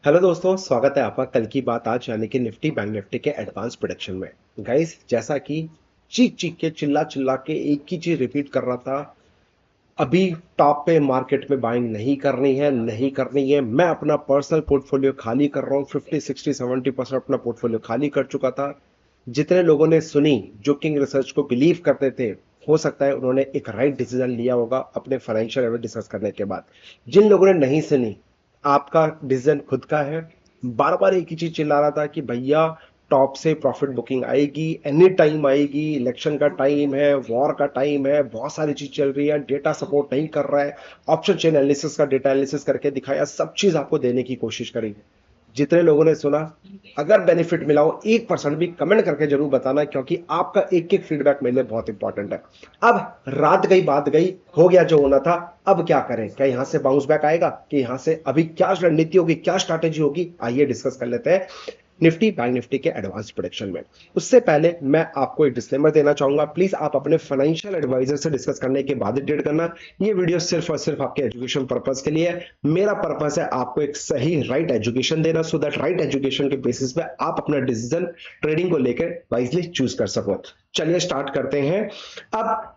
Hello दोस्तों, स्वागत है आपका कल की बात आज यानी कि निफ्टी बैंक निफ्टी के एडवांस प्रेडिक्शन में। गाइस, जैसा कि चीख चीख के चिल्ला चिल्ला के एक ही चीज रिपीट कर रहा था, अभी टॉप पे मार्केट में बाइंग नहीं करनी है, नहीं करनी है। मैं अपना पर्सनल पोर्टफोलियो खाली कर रहा हूँ, 50 60 70% अपना पोर्टफोलियो खाली कर चुका था। जितने लोगों ने सुनी, जो किंग रिसर्च को बिलीव करते थे, हो सकता है उन्होंने एक राइट डिसीजन लिया होगा अपने फाइनेंशियल एडवाइस डिस्कस करने के बाद। जिन लोगों ने नहीं सुनी, आपका डिसीजन खुद का है। बार बार एक ही चीज चिल्ला रहा था कि भैया टॉप से प्रॉफिट बुकिंग आएगी, एनी टाइम आएगी, इलेक्शन का टाइम है, वॉर का टाइम है, बहुत सारी चीज चल रही है, डेटा सपोर्ट नहीं कर रहा है। ऑप्शन चेन एनालिसिस का डेटा एनालिसिस करके दिखाया, सब चीज आपको देने की कोशिश करी। जितने लोगों ने सुना, अगर बेनिफिट मिला हो 1% भी, कमेंट करके जरूर बताना, क्योंकि आपका एक एक फीडबैक मेरे लिए बहुत इंपॉर्टेंट है। अब रात गई बात गई, हो गया जो होना था। अब क्या करें? क्या यहां से बाउंस बैक आएगा कि यहां से अभी क्या रणनीति होगी, क्या स्ट्रैटेजी होगी? आइए डिस्कस कर लेते हैं निफ्टी बैंक निफ्टी के एडवांस प्रेडिक्शन में। उससे पहले मैं आपको एक डिस्क्लेमर देना चाहूंगा, प्लीज आप अपने फाइनेंशियल एडवाइजर से डिस्कस करने के बाद ट्रेड करना। ये वीडियो सिर्फ और सिर्फ आपके एजुकेशन पर्पस के लिए है। मेरा पर्पस है आपको एक सही राइट एजुकेशन देना, सो दैट राइट एजुकेशन के बेसिस पे आप अपना डिसीजन ट्रेडिंग को लेकर वाइजली चूज कर सको। चलिए स्टार्ट करते हैं। अब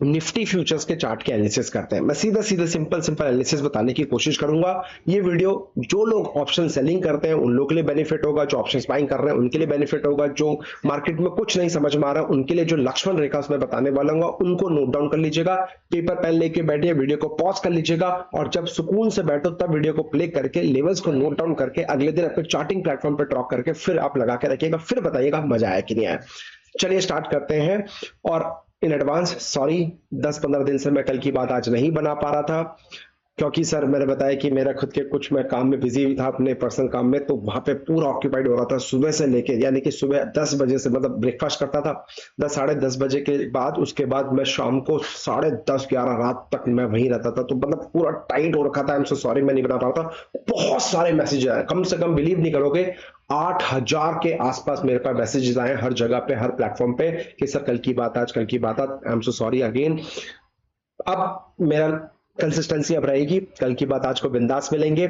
निफ्टी फ्यूचर्स के चार्ट के एनालिसिस करते हैं। मैं सीधा सीधा सिंपल सिंपल एनालिसिस बताने की कोशिश करूंगा। ये वीडियो जो लोग ऑप्शन सेलिंग करते हैं उन लोगों के लिए बेनिफिट होगा, जो ऑप्शंस बाइंग कर रहे हैं उनके लिए बेनिफिट होगा, जो मार्केट में कुछ नहीं समझ में आ रहा है उनके लिए जो लक्ष्मण रेखा उसमें बताने वाला हूँ उनको नोट डाउन कर लीजिएगा। पेपर पेन लेके बैठिए, वीडियो को पॉज कर लीजिएगा और जब सुकून से बैठो तब वीडियो को प्ले करके लेवल्स को नोट डाउन करके अगले दिन अपने चार्टिंग प्लेटफॉर्म पर ड्रॉ करके फिर आप लगा के रखिएगा, फिर बताइएगा मजा आया कि नहीं आया। चलिए स्टार्ट करते हैं। और इन एडवांस सॉरी, 10-15 दिन से मैं कल की बात आज नहीं बना पा रहा था, क्योंकि सर मैंने बताया कि मेरा खुद के कुछ मैं काम में बिजी था, अपने पर्सनल काम में, तो वहां पे पूरा ऑक्यूपाइड हो रहा था सुबह से लेके, यानी कि सुबह 10 बजे से, मतलब ब्रेकफास्ट करता था 10 साढ़े 10 बजे के बाद, उसके बाद मैं शाम को 10:30 11 रात तक मैं वहीं रहता था, तो मतलब पूरा टाइट हो रखा था। आई एम सो सॉरी, मैं नहीं बना पा रहा था। बहुत सारे मैसेज आए, कम से कम बिलीव नहीं करोगे, 8,000 के आसपास मेरे पास मैसेजेस आए हर जगह पे, हर प्लेटफॉर्म पे कि सर कल की बात आज, कल की बात आज। I am so sorry again. अब मेरा कंसिस्टेंसी अब रहेगी, कल की बात आज को बिंदास मिलेंगे।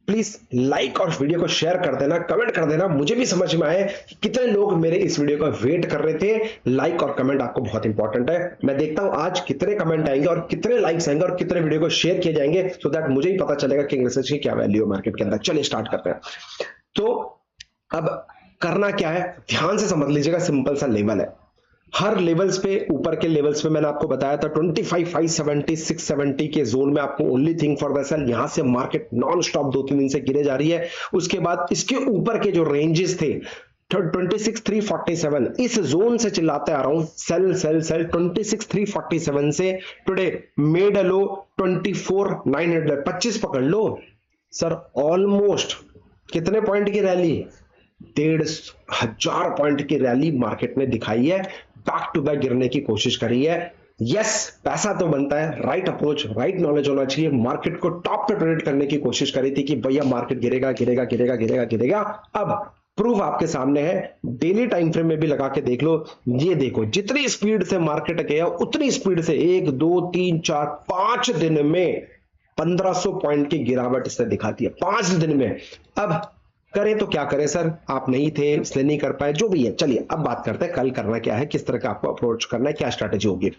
प्लीज लाइक और वीडियो को शेयर कर देना, कमेंट कर देना, मुझे भी समझ में आए कि कितने लोग मेरे इस वीडियो का वेट कर रहे थे। लाइक और कमेंट आपको बहुत इंपॉर्टेंट है। मैं देखता हूं आज कितने कमेंट आएंगे और कितने लाइक्स आएंगे और कितने वीडियो को शेयर किए जाएंगे, सो दैट मुझे ही पता चलेगा कि रिसर्च की क्या वैल्यू है मार्केट के अंदर। चलिए स्टार्ट करते हैं। तो अब करना क्या है, ध्यान से समझ लीजिएगा, सिंपल सा लेवल है। हर लेवल्स पे, ऊपर के लेवल्स पे मैंने आपको बताया था 25 570 670 के जोन में आपको only thing for the sell. यहां से मार्केट नॉन स्टॉप 2-3 दिन से गिरे जा रही है। उसके बाद इसके ऊपर के जो रेंजेस थे 26 347, इस जोन से चिल्लाते आ रहा हूं सेल सेल सेल। 26 347 से टुडे मेड अ लो 24 900, 25 पकड़ लो सर। ऑलमोस्ट कितने पॉइंट की रैली? 1,500 पॉइंट की रैली मार्केट ने दिखाई है, बैक टू बैक गिरने की कोशिश करी है। यस, पैसा तो बनता है, राइट अप्रोच राइट नॉलेज होना चाहिए। मार्केट को टॉप पे ट्रेड करने की कोशिश करी थी कि भैया मार्केट गिरेगा गिरेगा गिरेगा गिरेगा गिरेगा। अब प्रूफ आपके सामने है, डेली टाइम फ्रेम में भी लगा के देख लो। ये देखो, जितनी स्पीड से मार्केट गया उतनी स्पीड से 1 2 3 4 5 दिन में 1,500 पॉइंट की गिरावट इसने दिखाती है 5 दिन में। अब करें तो क्या करें सर, आप नहीं थे इसलिए नहीं कर पाए, जो भी है। चलिए अब बात करते हैं कल करना क्या है, किस तरह का आपको अप्रोच करना है, क्या स्ट्रैटेजी होगी।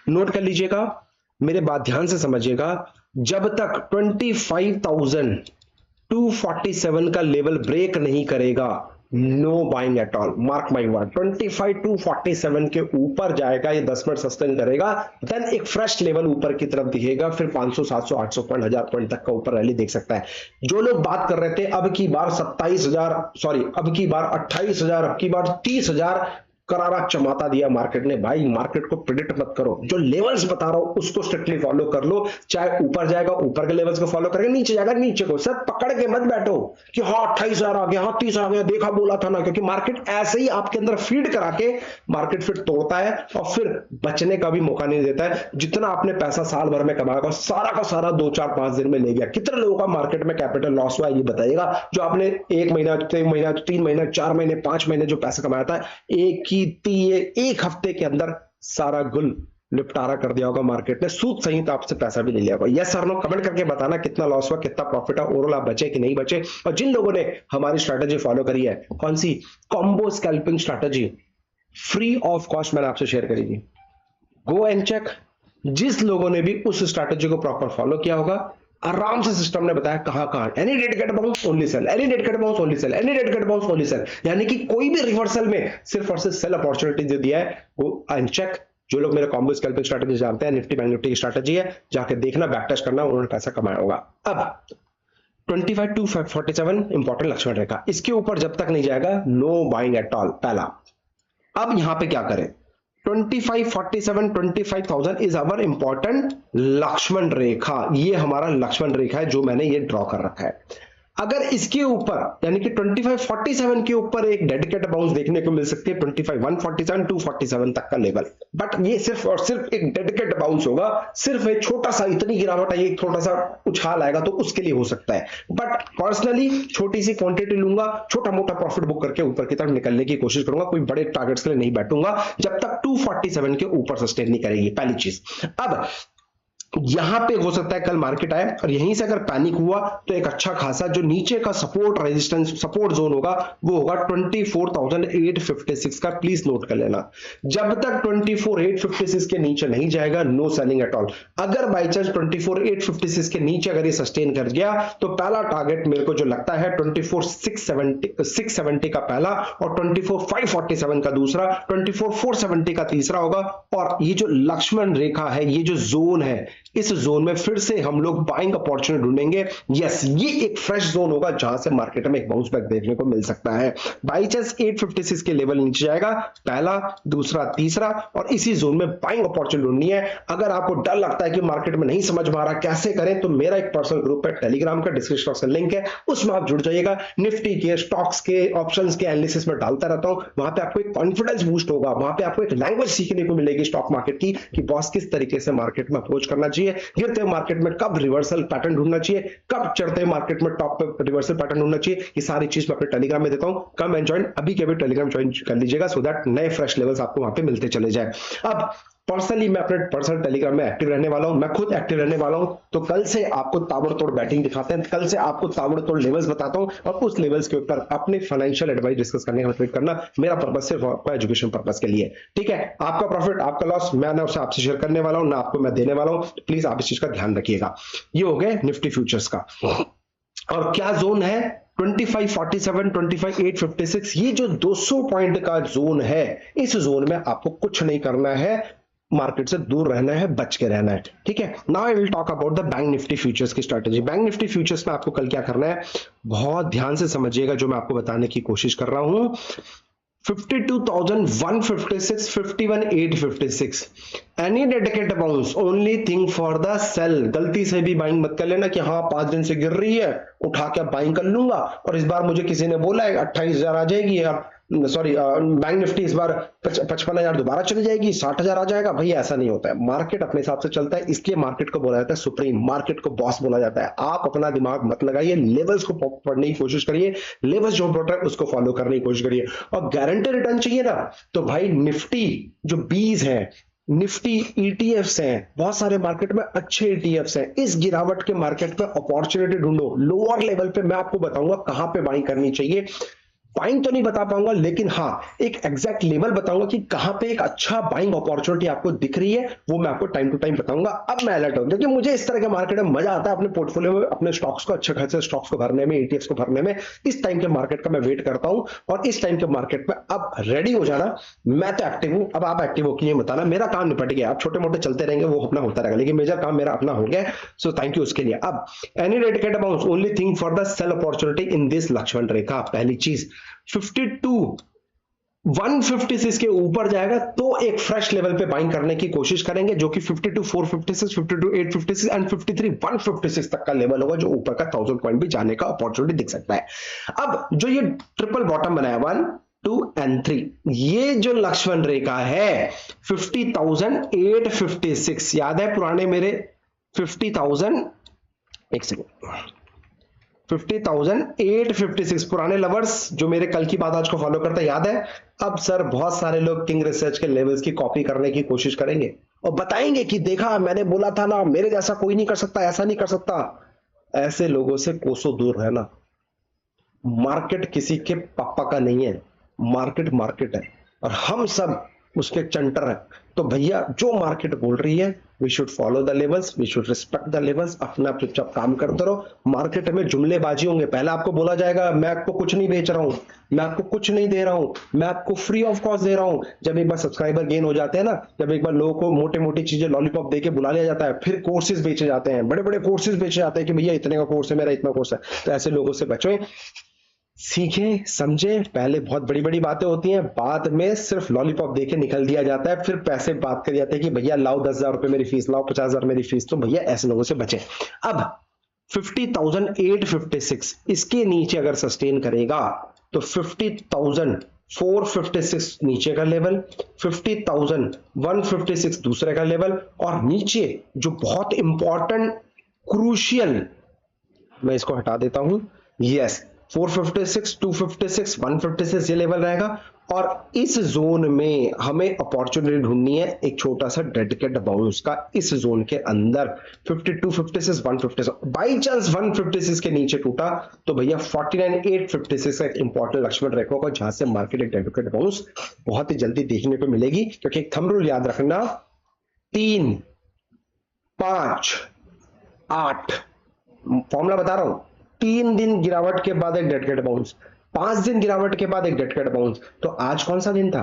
नोट कर लीजिएगा, मेरे बात ध्यान से समझिएगा। जब तक 25,247 का लेवल ब्रेक नहीं करेगा, know buying at all. Mark my word, 25,247 के ऊपर जाएगा, ये 10 मिनट सस्टेन करेगा, देन एक फ्रेश लेवल ऊपर की तरफ दिखेगा, फिर 500 700 800 पॉइंट 1000 पॉइंट तक का ऊपर रैली देख सकता है। जो लोग बात कर रहे थे अब की बार 27,000, सॉरी अब की बार 28,000, अब की बार 30,000, करारा चमाता दिया मार्केट ने। भाई मार्केट को प्रिडिक्ट मत करो, जो लेवल्स बता रहा हूं उसको स्ट्रिक्टली फॉलो कर लो। चाहे ऊपर जाएगा ऊपर के लेवल्स को फॉलो करेगा, नीचे जाएगा नीचे को। सर पकड़ के मत बैठो कि हाँ 28,000 आ गया, हाँ 30 आ गया, देखा बोला था ना, क्योंकि मार्केट ऐसे ही आपके अंदर फीड करा के मार्केट फिर तोड़ता है और फिर बचने का भी मौका नहीं देता है। जितना आपने पैसा साल भर में कमाया का सारा 2 4 5 दिन में ले गया। कितने लोगों का मार्केट में कैपिटल लॉस हुआ ये बताइएगा, जो आपने 1 महीना 3 महीना 3 महीना 4 महीने 5 महीने जो पैसा कमाया था, एक हफ्ते के अंदर सारा गुल निपटारा कर दिया होगा मार्केट ने, सूद सहित आपसे पैसा भी ले लिया होगा। यस सर नो कमेंट करके बताना कितना लॉस हुआ, कितना प्रॉफिट है, ओवरऑल आप बचे कि नहीं बचे। और जिन लोगों ने हमारी स्ट्रैटेजी फॉलो करी है, कौन सी, combo scalping strategy, free of cost मैंने आपसे शेयर करी थी, गो एंड चेक। जिस लोगों ने भी उस स्ट्रैटेजी को प्रॉपर फॉलो किया होगा, आराम से सिस्टम ने बताया कहां कहां, any dead cat bounce only sell, any dead cat bounce only sell, any dead cat bounce only sell, यानी कि कोई भी रिवर्सल में सिर्फ और सिर्फ सेल अपॉर्चुनिटी जो दिया है वो अनचेक। जो लोग मेरे कॉम्बो स्कैल्पिंग स्ट्रैटेजी जानते हैं, निफ्टी बैंक निफ्टी की स्ट्रैटेजी है, जाके देखना, बैक टेस्ट करना, उन्होंने पैसा कमाया होगा। अब 25 to 47 इंपॉर्टेंट लक्ष्मण रेखा, इसके ऊपर जब तक नहीं जाएगा नो बाइंग एट ऑल, पहला। अब यहां पे क्या करें, 25, 47, 25,000 इज अवर इंपॉर्टेंट लक्ष्मण रेखा, ये हमारा लक्ष्मण रेखा है जो मैंने ये ड्रॉ कर रखा है। अगर इसके ऊपर यानी कि 25, 47 के ऊपर एक डेडिकेट बाउंस देखने को मिल सकती है, 25, 147, 247 तक का लेवल, बट ये सिर्फ और सिर्फ एक डेडिकेट बाउंस होगा, सिर्फ एक छोटा सा, इतनी गिरावट आई, एक थोड़ा सा उछाल आएगा तो उसके लिए हो सकता है। बट पर्सनली छोटी सी क्वांटिटी लूंगा, छोटा मोटा प्रॉफिट बुक करके ऊपर की तरफ निकलने की कोशिश करूंगा, कोई बड़े टारगेट्स के लिए नहीं बैठूंगा जब तक 247 के ऊपर सस्टेन नहीं करेगी, पहली चीज। अब यहां पे हो सकता है कल मार्केट आए और यहीं से अगर पैनिक हुआ तो एक अच्छा खासा जो नीचे का सपोर्ट रेजिस्टेंस सपोर्ट जोन होगा वो होगा 24,856 का, प्लीज नोट कर लेना। जब तक 24,856 के नीचे नहीं जाएगा नो सेलिंग एट ऑल। अगर बाई चांस 24,856 के नीचे अगर ये सस्टेन कर गया तो पहला टारगेट मेरे को जो लगता है 24,670 का पहला और 24,547 का दूसरा, 24,470 का तीसरा होगा। और ये जो लक्ष्मण रेखा है, ये जो जोन है, इस जोन में फिर से हम लोग बाइंग अपॉर्चुनिटी ढूंढेंगे। यस, ये एक फ्रेश जोन होगा जहां से मार्केट में एक बाउंस बैक देखने को मिल सकता है। बाई चांस 856 के लेवल नीचे जाएगा, पहला, दूसरा, तीसरा, और इसी जोन में बाइंग अपॉर्चुनिटी ढूंढनी है। अगर आपको डर लगता है कि मार्केट में नहीं समझ में आ रहा कैसे करें, तो मेरा एक पर्सनल ग्रुप है टेलीग्राम का, डिस्क्रिप्शन बॉक्स में लिंक है, उसमें आप जुड़ जाइएगा। निफ्टी के, स्टॉक्स के, ऑप्शंस के एनालिसिस में डालता रहता हूं, वहां पे आपको एक कॉन्फिडेंस बूस्ट होगा, वहां पे आपको एक लैंग्वेज सीखने को मिलेगी स्टॉक मार्केट की, कि बॉस किस तरीके से मार्केट में अप्रोच करना चाहिए, गिरते मार्केट में कब रिवर्सल पैटर्न ढूंढना चाहिए, कब चढ़ते मार्केट में टॉप पे रिवर्सल पैटर्न ढूंढना चाहिए। ये सारी चीज मैं अपने टेलीग्राम में देता हूं। कम एंड ज्वाइन, अभी के भी टेलीग्राम ज्वाइन कर लीजिएगा सो दैट नए फ्रेश लेवल्स आपको वहां पे मिलते चले जाए। अब पर्सनली मैं अपने पर्सनल टेलीग्राम में एक्टिव रहने वाला हूं, मैं खुद एक्टिव रहने वाला हूं, तो कल से आपको ताबड़तोड़ बैटिंग दिखाते हैं, कल से आपको ताबड़तोड़ लेवल्स बताता हूं और उस लेवल्स के ऊपर अपने फाइनेंशियल एडवाइस डिस्कस करने का ट्वीट करना मेरा पर्पस सिर्फ आपका एजुकेशन पर्पस के लिए। ठीक है, आपका प्रॉफिट, आपका लॉस मैं ना आपसे शेयर करने वाला हूं, ना आपको मैं देने वाला हूं, प्लीज आप इस चीज का ध्यान रखिएगा। ये हो गए निफ्टी फ्यूचर्स का। और क्या जोन है, 25, 47, 25, 856, ये जो 200 पॉइंट का जोन है, इस जोन में आपको कुछ नहीं करना है, मार्केट से दूर रहना है, बच के रहना है। ठीक है, now I will talk about the bank Nifty futures की स्ट्रैटेजी। बैंक निफ्टी फ्यूचर्स में आपको कल क्या करना है, बहुत ध्यान से समझिएगा जो मैं आपको बताने की कोशिश कर रहा हूं। 52,156, 51,856, any dedicated bounce, only thing for the sell. गलती से भी बाइंग मत कर लेना कि हाँ 5 दिन से गिर रही है, उठा के बाइंग कर लूंगा और इस बार मुझे किसी ने बोला है 28,000 आ जाएगी, या सॉरी बैंक निफ्टी इस बार 55,000 दोबारा चली जाएगी, 60,000 आ जाएगा। भाई ऐसा नहीं होता है, मार्केट अपने हिसाब से चलता है, इसलिए मार्केट को बोला जाता है सुप्रीम, मार्केट को बॉस बोला जाता है। आप अपना दिमाग मत लगाइए, लेवल्स को पढ़ने की कोशिश करिए, लेवल्स जो इंपॉर्टेंट है उसको फॉलो करने की कोशिश करिए। और गारंटी रिटर्न चाहिए ना, तो भाई निफ्टी जो बीज है, निफ्टी ईटीएफ्स हैं, बहुत सारे मार्केट में अच्छे ईटीएफ्स हैं। इस गिरावट के मार्केट में अपॉर्चुनिटी ढूंढो, लोअर लेवल पे मैं आपको बताऊंगा कहां पे बाइंग करनी चाहिए। बाइंग तो नहीं बता पाऊंगा, लेकिन हाँ एक एग्जैक्ट लेवल बताऊंगा कि कहां पे एक अच्छा बाइंग अपॉर्चुनिटी आपको दिख रही है, वो मैं आपको टाइम टू टाइम बताऊंगा। अब मैं अलर्ट हूं क्योंकि मुझे इस तरह के मार्केट में मजा आता है, अपने पोर्टफोलियो में अपने स्टॉक्स को, अच्छे खासे स्टॉक्स को भरने में, ईटीएफ्स को भरने में। इस टाइम के मार्केट का मैं वेट करता हूं और इस टाइम के मार्केट में अब रेडी हो जाना। मैं तो एक्टिव हूं, अब आप एक्टिव हो कि नहीं बताना। मेरा काम निपट गया, आप छोटे मोटे चलते रहेंगे, वो अपना होता रहेगा, लेकिन मेजर काम मेरा अपना हो गया। सो थैंक यू उसके लिए। अब any dedicated amount, only thing for the sell opportunity in this Lakshman rekha. पहली चीज 52,156 के ऊपर जाएगा तो एक फ्रेश लेवल पे बाइंग करने की कोशिश करेंगे, जो कि 52,456, 52,856 एंड 53,156 तक का लेवल होगा, जो ऊपर का 1000 पॉइंट भी जाने का अपॉर्चुनिटी दिख सकता है। अब जो ये ट्रिपल बॉटम बनाया 1, 2 एंड 3, ये जो लक्ष्मण रेखा है 50,856, याद है पुराने मेरे 50,000, एक सेकेंड, 50,856 पुराने लवर्स जो मेरे कल की बात आज को फॉलो करते हैं, याद है। अब सर बहुत सारे लोग किंग रिसर्च के लेवल्स की कॉपी करने की कोशिश करेंगे, और बताएंगे कि देखा मैंने बोला था ना, मेरे जैसा कोई नहीं कर सकता, ऐसा नहीं कर सकता। ऐसे लोगों से कोसों दूर रहना। मार्केट किसी के पापा का नहीं है, मार्केट मार्केट है और हम सब उसके चंटर हैं। तो भैया जो मार्केट बोल रही है, we should follow the levels, we should respect the levels, अपना चुपचाप काम करते रहो। मार्केट में जुमलेबाजी होंगे, पहले आपको बोला जाएगा मैं आपको कुछ नहीं बेच रहा हूं, मैं आपको कुछ नहीं दे रहा हूं, मैं आपको फ्री ऑफ कॉस्ट दे रहा हूं। जब एक बार सब्सक्राइबर गेन हो जाते हैं ना, जब एक बार लोगों को मोटे मोटी चीजें लॉलीपॉप देके बुला लिया जाता है, फिर कोर्सेज बेचे जाते हैं, बड़े बड़े कोर्सेज बेचे जाते हैं कि भैया इतने का कोर्स है, मेरा इतना कोर्स है। तो ऐसे लोगों से बचो, सीखें समझें। पहले बहुत बड़ी बड़ी बातें होती हैं, बाद में सिर्फ लॉलीपॉप देके निकल दिया जाता है, फिर पैसे बात कर जाते हैं कि भैया लाओ 10,000 रुपए मेरी फीस, लाओ 50,000 मेरी फीस। तो भैया ऐसे लोगों से बचें। अब 50,856 इसके नीचे अगर सस्टेन करेगा तो 50,456 नीचे का लेवल, 50,156 दूसरे का लेवल, और नीचे जो बहुत इंपॉर्टेंट क्रूशियल, मैं इसको हटा देता हूं, यस 456, 256, 156 ये लेवल रहेगा। और इस जोन में हमें अपॉर्चुनिटी ढूंढनी है एक छोटा सा डेडिकेट बाउंस का, इस जोन के अंदर 52, 56, 156। बाई चांस 156 के नीचे टूटा तो भैया 49,856 का एक इंपॉर्टेंट लक्ष्मण रेखा होगा, जहां से मार्केट एक डेडिकेट बाउंस बहुत ही जल्दी देखने को मिलेगी। क्योंकि एक थंब रूल याद रखना, 3, 5, 8 फॉर्मूला बता रहा हूं। 3 दिन गिरावट के बाद एक डेड कैट बाउंस, 5 दिन गिरावट के बाद एक डेड कैट बाउंस। तो आज कौन सा दिन था?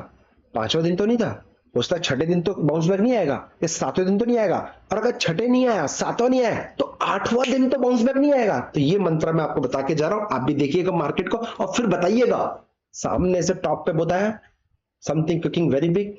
5वां दिन तो नहीं था। उसका छठे दिन तो बाउंस बैक नहीं आएगा, इस 7वें दिन तो नहीं आएगा। और अगर छठे नहीं आया, 7वां नहीं आया, तो 8वां दिन तो बाउंस बैक नहीं आएगा। तो ये मंत्र मैं आपको बता के जा रहा हूं, आप भी देखिएगा मार्केट को और फिर बताइएगा। सामने से टॉप पे बताया something cooking very big,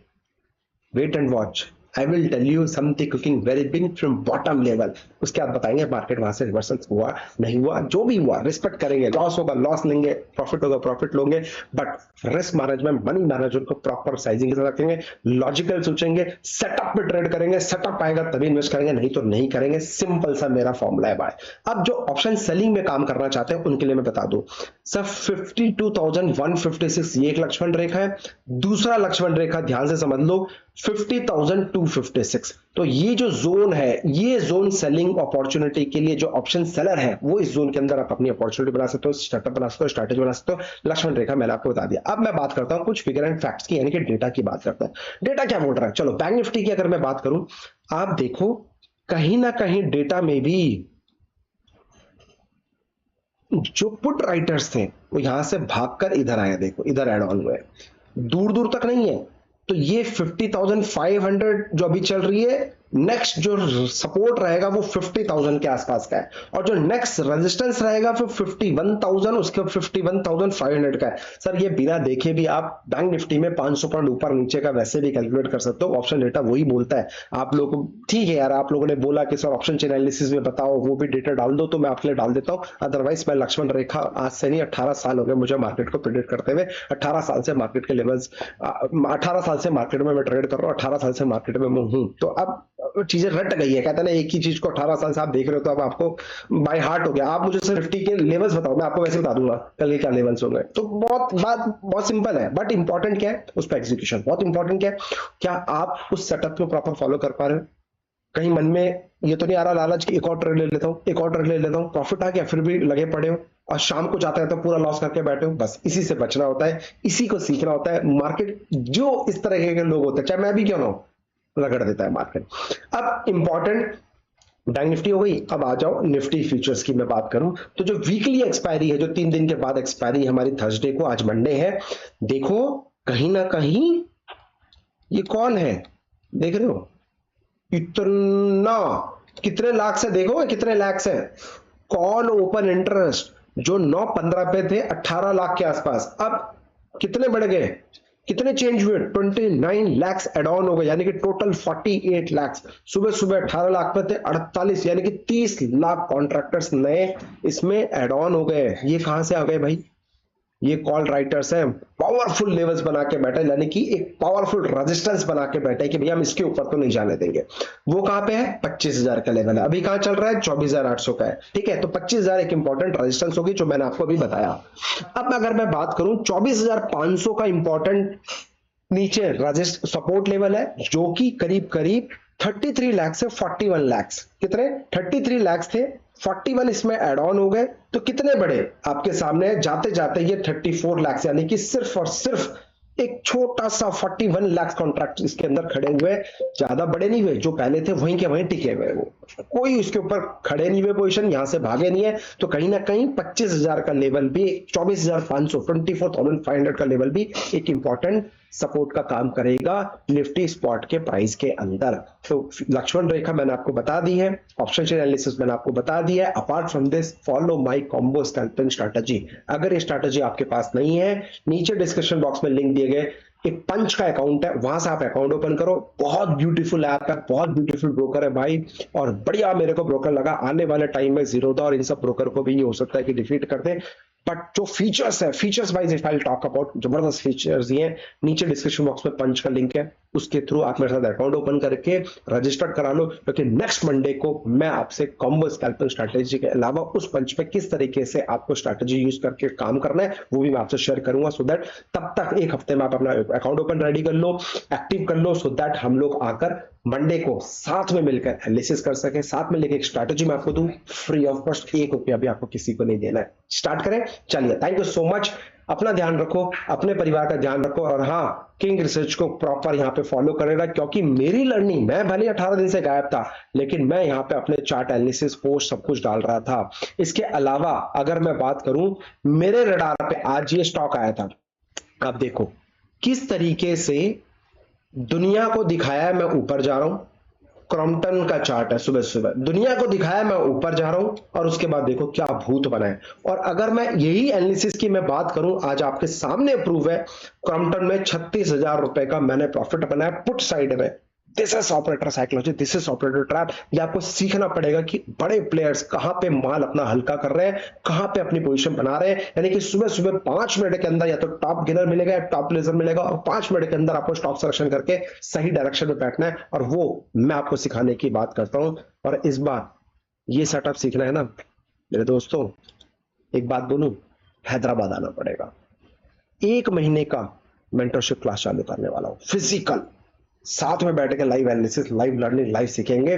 wait and watch, I will tell you something cooking very big from bottom level. उसके बाद बताएंगे मार्केट वहां से रिवर्सल हुआ नहीं हुआ, जो भी हुआ रिस्पेक्ट करेंगे, लॉस होगा लॉस लेंगे, प्रॉफिट होगा प्रॉफिट लेंगे, but risk management money management को प्रॉपर साइजिंग के साथ रखेंगे, लॉजिकल सोचेंगे, सेटअप पे ट्रेड करेंगे, सेटअप आएगा तभी इन्वेस्ट करेंगे, नहीं तो नहीं करेंगे। सिंपल सा मेरा फॉर्मूला है भाई। अब जो ऑप्शन सेलिंग में काम करना चाहते हैं उनके लिए मैं बता दूं सर, 52,156 ये एक लक्ष्मण रेखा है। दूसरा लक्ष्मण रेखा ध्यान से समझ लो 50,256। तो ये जो जोन है, ये जोन सेलिंग अपॉर्चुनिटी के लिए जो ऑप्शन सेलर है वो इस जोन के अंदर आप अपनी अपॉर्चुनिटी बना सकते हो, स्टार्टअप बना सकते हो, स्ट्रैटेजी बना सकते हो। लक्ष्मण रेखा मैंने आपको बता दिया। अब मैं बात करता हूं कुछ फिगर एंड फैक्ट्स की, यानी कि डेटा की बात करता है। डेटा क्या बोल रहा है? चलो बैंक निफ्टी की अगर मैं बात करूं, आप देखो कहीं ना कहीं डेटा में भी जो पुट राइटर्स थे वो यहां से भागकर इधर आए, देखो इधर एड ऑन हुए, दूर दूर तक नहीं है। तो ये 50,500 जो अभी चल रही है, नेक्स्ट जो सपोर्ट रहेगा वो 50,000 के आसपास का है, और जो नेक्स्ट रेजिस्टेंस रहेगा वो 51,000, उसके 51,500 का है। सर ये बिना देखे भी आप बैंक निफ्टी में 500 पॉइंट ऊपर नीचे का वैसे भी कैलकुलेट कर सकते हो, ऑप्शन डेटा वही बोलता है। आप लोग ठीक है यार, आप लोगों ने बोला कि सर ऑप्शन एनालिसिस में बताओ, वो भी डेटा डाल दो, तो मैं आपके लिए डाल देता हूं। अदरवाइज मैं लक्ष्मण रेखा आज से नहीं, 18 साल हो गए मुझे मार्केट को प्रेडिक्ट करते हुए। 18 साल से मार्केट के लेवल्स, 18 साल से मार्केट में मैं ट्रेड कर रहा हूँ, 18 साल से मार्केट में मैं हूं। तो अब चीजें रट गई है, कहते हैं ना एक ही चीज को 18 साल से आप देख रहे हो तो अब आपको बाय हार्ट हो गया। आप मुझे सिर्फ निफ्टी के लेवल्स बताओ, मैं आपको वैसे बता दूंगा कल के क्या लेवल्स हो गए। तो बहुत सिंपल है, बट इंपॉर्टेंट क्या है उस पर एग्जीक्यूशन बहुत इंपॉर्टेंट। क्या है, क्या आप उस सेटअप को प्रॉपर फॉलो कर पा रहे हो? कहीं मन में ये तो नहीं आ रहा लालच की एक और ट्रेड ले लेता हूँ, एक और ट्रेड ले लेता हूँ, प्रॉफिट आ गया फिर भी लगे पड़े हो, और शाम को जाता है तो पूरा लॉस करके बैठे हो। बस इसी से बचना होता है, इसी को सीखना होता है। मार्केट जो इस तरह के लोग होते हैं, चाहे मैं भी क्यों ना हो, रगड़ देता है मार्केट। अब इंपॉर्टेंट बैंक निफ्टी हो गई। अब आ जाओ निफ्टी फ्यूचर्स की मैं बात करूं तो जो वीकली एक्सपायरी है, जो 3 दिन के बाद एक्सपायरी हमारी थर्सडे को, आज मंडे है, देखो कहीं ना कहीं ये कौन है, देख रहे हो इतना, कितने लाख से, देखो कितने लाख से कॉल ओपन इंटरेस्ट जो 9-15 पे थे 18 लाख के आसपास, अब कितने बढ़ गए, कितने चेंज हुए, 29 लाख एड ऑन हो गए, यानी कि टोटल 48 लाख। सुबह सुबह 18 लाख पे थे 48, यानी कि 30 लाख कॉन्ट्रैक्टर्स नए इसमें एड ऑन हो गए। ये कहां से आ गए भाई? ये कॉल राइटर्स हैं, पावरफुल लेवल्स बना के बैठे, यानी कि एक पावरफुल रेजिस्टेंस बना के बैठे कि भैया हम इसके ऊपर तो नहीं जाने देंगे। वो कहां पे है? 25,000 का लेवल है। अभी कहां चल रहा है? 24,800 का है। ठीक है, तो 25,000 एक इंपॉर्टेंट रेजिस्टेंस होगी जो मैंने आपको अभी बताया। अब अगर मैं बात करूं 24,500 का इंपॉर्टेंट नीचे रजिस्ट सपोर्ट लेवल है, जो कि करीब करीब 33 लाख से 41 लाख, कितने 33 लाख थे, 41 इसमें एड ऑन हो गए, तो कितने बड़े आपके सामने जाते जाते ये 34 लाख, यानी कि सिर्फ और सिर्फ एक छोटा सा 41 लाख कॉन्ट्रैक्ट इसके अंदर खड़े हुए, ज्यादा बड़े नहीं हुए, जो पहले थे वहीं के वहीं टिके हुए, वो कोई उसके ऊपर खड़े नहीं हुए, पोजीशन यहां से भागे नहीं है। तो कहीं ना कहीं 25,000 का लेवल भी, 24,500 24,500 का लेवल भी एक इंपॉर्टेंट सपोर्ट का काम करेगा निफ्टी स्पॉट के प्राइस के अंदर। तो लक्ष्मण रेखा मैंने आपको बता दी है, ऑप्शन चेन एनालिसिस मैंने आपको बता दिया है। Apart from this follow my combo scalping strategy. अगर ये स्ट्रेटजी आपके पास नहीं है, नीचे डिस्क्रिप्शन बॉक्स में लिंक दिए गए एक पंच का अकाउंट है, वहां से आप अकाउंट ओपन करो। बहुत ब्यूटीफुल ऐप है, बहुत ब्यूटीफुल ब्रोकर है भाई, और बढ़िया मेरे को ब्रोकर लगा। आने वाले टाइम में जीरोधा और इन सब ब्रोकर को भी ये हो सकता है कि डिफीट कर दे। बट जो फीचर्स है, features wise if I talk about, जबरदस्त फीचर्स ये हैं। नीचे डिस्क्रिप्शन बॉक्स में पंच का लिंक है, उसके थ्रू आप मेरे साथ अकाउंट ओपन करके रजिस्टर करा लो, क्योंकि नेक्स्ट मंडे को मैं आपसे कॉम्बो स्कैल्पिंग स्ट्रैटेजी के अलावा उस पंच पे किस तरीके से आपको स्ट्रैटेजी यूज करके काम करना है वो भी मैं आपसे शेयर करूंगा। सो दैट तब तक एक हफ्ते में आप अपना अकाउंट ओपन रेडी कर लो, एक्टिव कर लो, सो दैट हम लोग आकर मंडे को साथ में मिलकर एनालिसिस कर सके, साथ में लेके एक स्ट्रैटेजी मैं आपको दूं फ्री ऑफ कॉस्ट, 1 रुपया भी आपको किसी को नहीं देना है। स्टार्ट करें, चलिए। Thank you so much. अपना ध्यान रखो, अपने परिवार का ध्यान रखो, और हाँ, किंग रिसर्च को प्रॉपर यहाँ पे फॉलो करेगा, क्योंकि मेरी लर्निंग, मैं भले 18 दिन से गायब था, लेकिन मैं यहाँ पे अपने चार्ट एनालिसिस पोस्ट सब कुछ डाल रहा था। इसके अलावा अगर मैं बात करूं, मेरे रडार पे आज ये स्टॉक आया था, आप देखो किस तरीके से दुनिया को दिखाया है मैं ऊपर जा रहा हूं। क्रॉम्पटन का चार्ट है, सुबह सुबह दुनिया को दिखाया मैं ऊपर जा रहा हूं, और उसके बाद देखो क्या भूत बना है। और अगर मैं यही एनालिसिस की मैं बात करूं, आज आपके सामने प्रूव है, क्रॉम्पटन में 36,000 रुपए का मैंने प्रॉफिट बनाया पुट साइड में। This is operator psychology, this is operator trap. ये आपको सीखना पड़ेगा कि बड़े प्लेयर्स कहां पे माल अपना हल्का कर रहे हैं, कहां पे अपनी पोजीशन बना रहे हैं। यानी कि सुबह सुबह 5 मिनट के अंदर या तो टॉप गेनर मिलेगा या टॉप प्लेजर मिलेगा, और 5 मिनट के अंदर आपको स्टॉक सिलेक्शन करके सही डायरेक्शन में बैठना है, और वो मैं आपको सिखाने की बात करता हूं। और इस बार ये सेटअप सीखना है ना मेरे दोस्तों, एक बात बोलूं, हैदराबाद आना पड़ेगा। 1 महीने का मेंटरशिप क्लास चालू करने वाला हूं, फिजिकल, साथ में बैठ के live analysis, live learning, live सीखेंगे।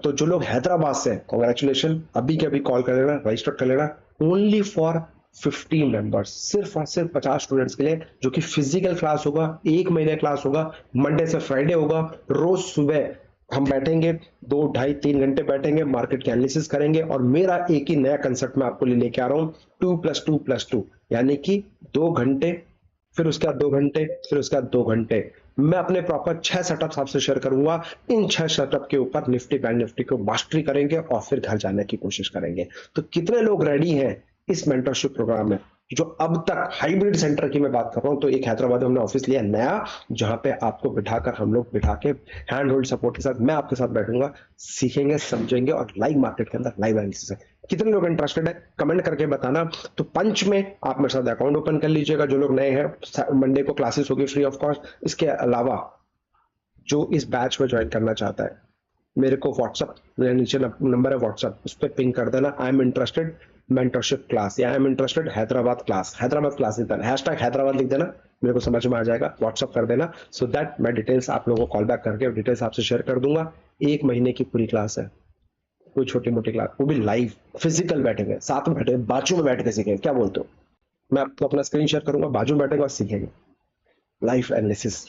तो जो लोग हैदराबाद से, कांग्रेचुलेशन, अभी के अभी कॉल कर लेना, रजिस्टर कर लेना। ओनली फॉर 50 मेंबर्स, सिर्फ और सिर्फ 50 स्टूडेंट्स के लिए, जो कि फिजिकल क्लास होगा, 1 महीने क्लास होगा, मंडे से फ्राइडे होगा। रोज सुबह हम बैठेंगे, 2 ढाई 3 घंटे बैठेंगे, मार्केट की एनालिसिस करेंगे। और मेरा एक ही नया कंसेप्ट मैं आपको लेके आ रहा हूं, 2+2+2, यानी कि 2 घंटे, फिर उसके बाद 2 घंटे, फिर उसके बाद 2 घंटे। मैं अपने प्रॉपर 6 सेटअप आपसे शेयर करूंगा। इन 6 सेटअप के ऊपर निफ्टी बैंक निफ्टी को मास्टरी करेंगे और फिर घर जाने की कोशिश करेंगे। तो कितने लोग रेडी हैं इस मेंटरशिप प्रोग्राम में? जो अब तक हाइब्रिड सेंटर की मैं बात कर रहा हूं, तो एक हैदराबाद में हमने ऑफिस लिया नया, जहां पे आपको बिठाकर हम लोग बिठा के हैंड होल्ड सपोर्ट के साथ मैं आपके साथ बैठूंगा, सीखेंगे, समझेंगे, और लाइव मार्केट के अंदर लाइव एनालिसिस है। कितने लोग इंटरेस्टेड है कमेंट करके बताना। तो पंच में आप मेरे साथ अकाउंट ओपन कर लीजिएगा, जो लोग नए हैं। मंडे को क्लासेस होगी फ्री ऑफ कॉस्ट। इसके अलावा जो इस बैच में ज्वाइन करना चाहता है, मेरे को व्हाट्सअप, मेरे नीचे नंबर है व्हाट्सअप, उस पर पिंग कर देना, I am interested mentorship class, या I am interested Hyderabad class. Hyderabad class लिख देना, हैशटैग हैदराबाद लिख देना, मेरे को समझ में आ जाएगा, व्हाट्सअप कर देना। सो दैट मैं डिटेल्स आप लोगों को कॉल बैक करके डिटेल्स आपसे शेयर कर दूंगा। 1 महीने की पूरी क्लास है, कोई छोटी मोटी क्लास, वो भी लाइव, फिजिकल बैठेंगे, साथ में बैठे, बाजू में बैठ के सीखेंगे। क्या बोलते हो? मैं आपको अपना स्क्रीन शेयर करूंगा, बाजू में बैठेंगे और सीखेंगे लाइव एनालिसिस।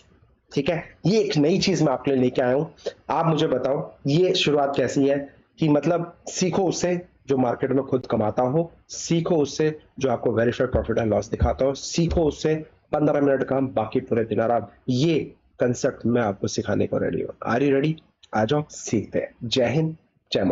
ठीक है, ये एक नई चीज मैं आपके लिए लेके आया हूं। आप मुझे बताओ ये शुरुआत कैसी है, कि मतलब सीखो उससे जो मार्केट में खुद कमाता हो, सीखो उससे जो आपको वेरीफाइड प्रॉफिट एंड लॉस दिखाता हो, सीखो उससे 15 मिनट काम, बाकी पूरे दिन आराम। ये कंसेप्ट मैं आपको सिखाने को रेडी हूं। Are you ready? आ जाओ, सीखते हैं। जय हिंद, जय माता।